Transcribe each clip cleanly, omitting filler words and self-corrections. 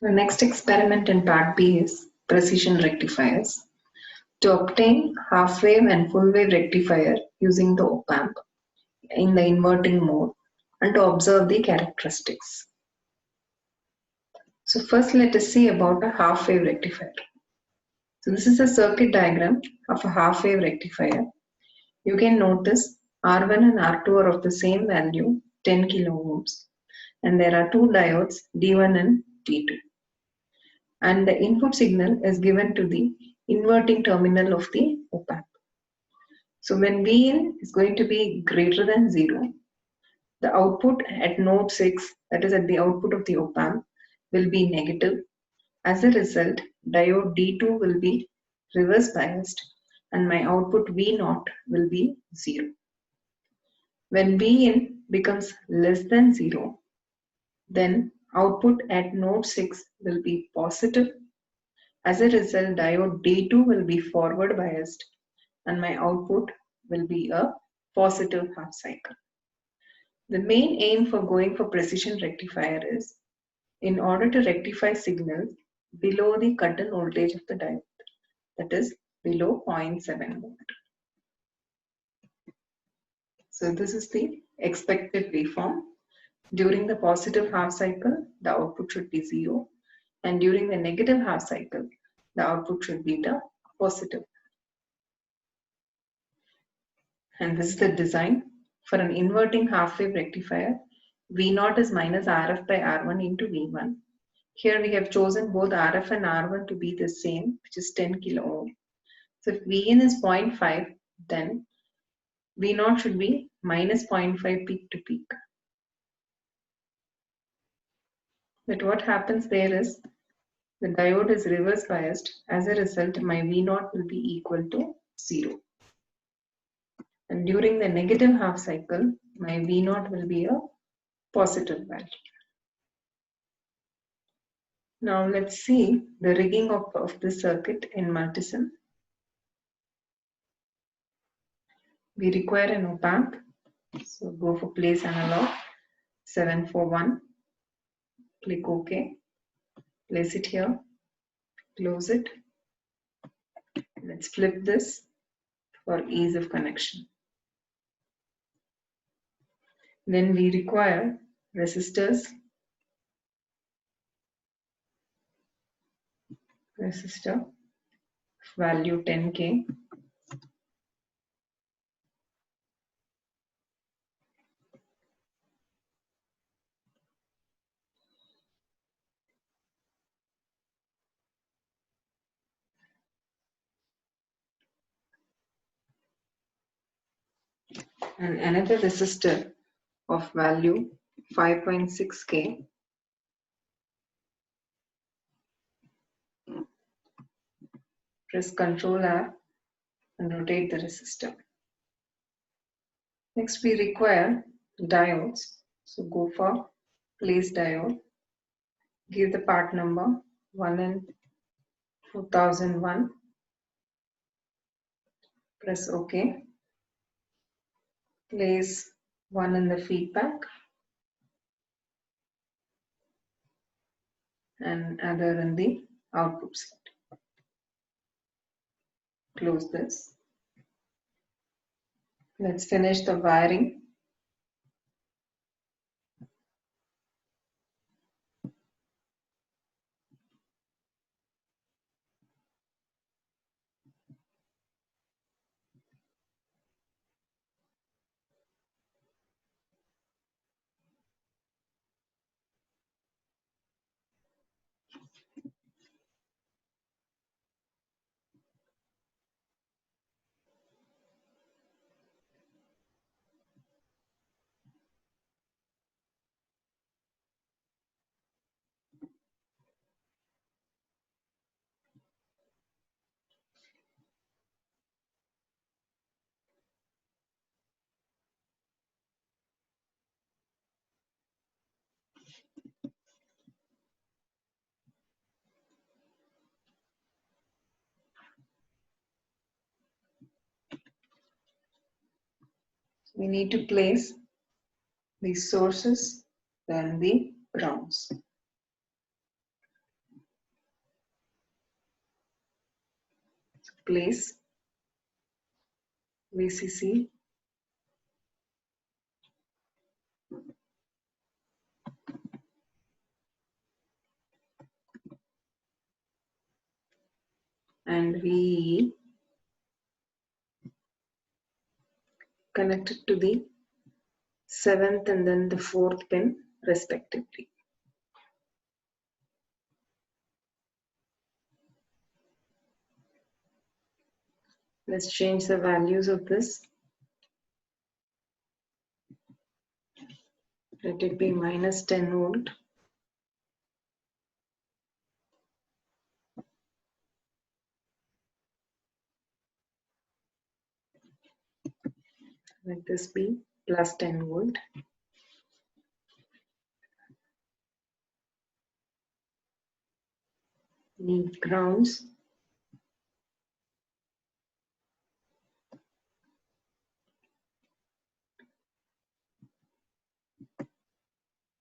The next experiment in part B is precision rectifiers. To obtain half-wave and full-wave rectifier using the op-amp in the inverting mode and to observe the characteristics. So first let us see about a half-wave rectifier. So this is a circuit diagram of a half-wave rectifier. You can notice R1 and R2 are of the same value, 10 kilo ohms, and there are two diodes D1 and D2. And the input signal is given to the inverting terminal of the op-amp. So when Vin is going to be greater than 0, the output at node 6, that is at the output of the op-amp, will be negative. As a result, diode D2 will be reverse biased and my output V0 will be 0. When Vin becomes less than 0, then output at node 6 will be positive. As a result, diode D2 will be forward biased and my output will be a positive half cycle. The main aim for going for precision rectifier is in order to rectify signals below the cut-in voltage of the diode, that is below 0.7 volt. So this is the expected waveform. During the positive half cycle, the output should be 0, and during the negative half cycle, the output should be the positive. And this is the design for an inverting half-wave rectifier. V0 is minus RF by R1 into V1. Here we have chosen both RF and R1 to be the same, which is 10 kilo ohm. So if Vin is 0.5, then V0 should be minus 0.5 peak to peak. But what happens there is the diode is reverse biased. As a result, my V0 will be equal to 0. And during the negative half cycle, my V0 will be a positive value. Now let's see the rigging of the circuit in multisim. We require an op-amp. So go for place analog 741. Click OK. Place it here. Close it. Let's flip this for ease of connection. Then we require resistors. Resistor value 10K. And another resistor of value 5.6K. Press Ctrl R and rotate the resistor. Next we require diodes. So go for place diode. Give the part number 1 in 4001. Press OK. Place 1 in the feedback and other in the output side. Close this. Let's finish the wiring. We need to place the sources, then the grounds. place VCC and VEE connected to the 7th and then the 4th pin respectively. Let's change the values of this. Let it be minus 10 volt. Let this be plus 10 volt. Need grounds.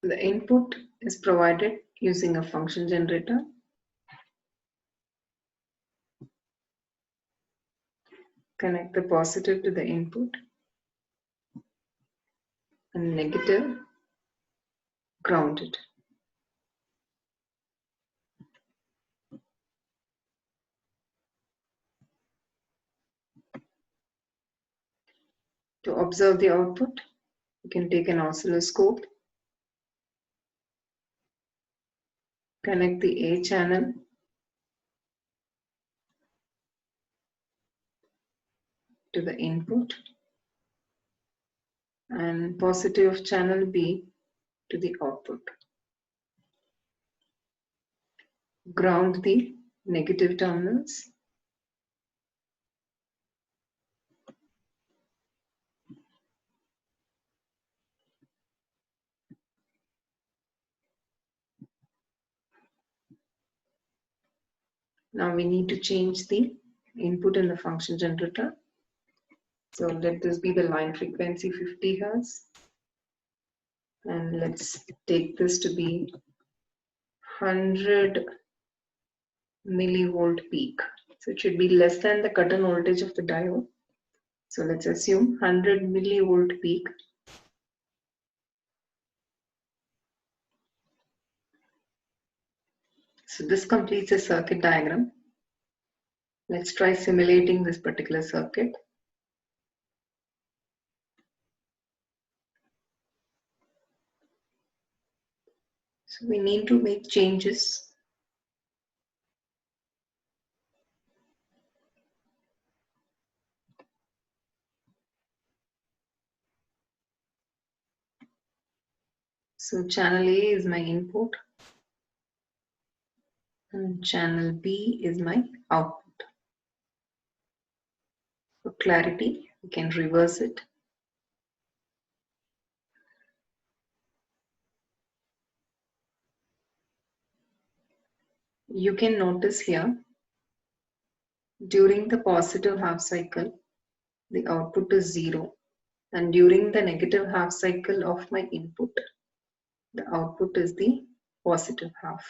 The input is provided using a function generator. Connect the positive to the input and negative grounded. To observe the output, you can take an oscilloscope, connect the A channel to the input and positive of channel B to the output. Ground the negative terminals. Now we need to change the input in the function generator. So let this be the line frequency 50 Hz. And let's take this to be 100 millivolt peak. So it should be less than the cut-in voltage of the diode. So let's assume 100 millivolt peak. So this completes a circuit diagram. Let's try simulating this particular circuit. So we need to make changes. So channel A is my input and channel B is my output. For clarity, we can reverse it. You can notice here, during the positive half cycle, the output is 0, and during the negative half cycle of my input, the output is the positive half.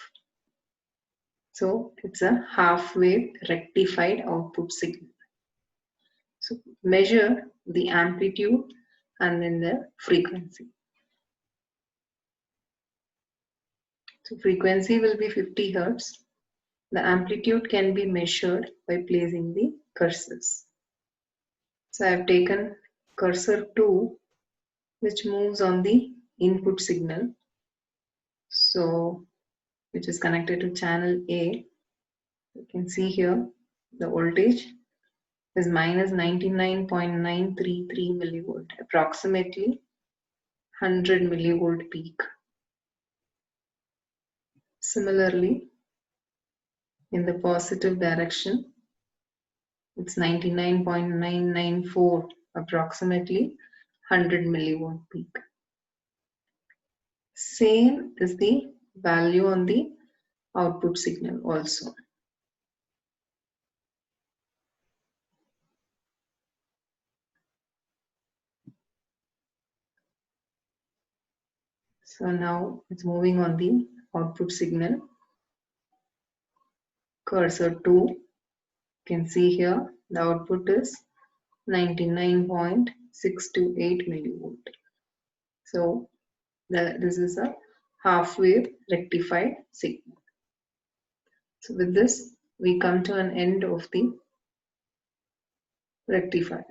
So it's a half wave rectified output signal. So measure the amplitude and then the frequency. So frequency will be 50 Hz. The amplitude can be measured by placing the cursors. So I have taken cursor 2, which moves on the input signal. So which is connected to channel A. You can see here the voltage is minus 99.933 millivolt, approximately 100 millivolt peak. Similarly, in the positive direction, it's 99.994, approximately 100 millivolt peak. Same is the value on the output signal also. So now it's moving on the output signal. Cursor 2 You can see here the output is 99.628 millivolt. So this is a half wave rectified signal. So with this we come to an end of the rectifier.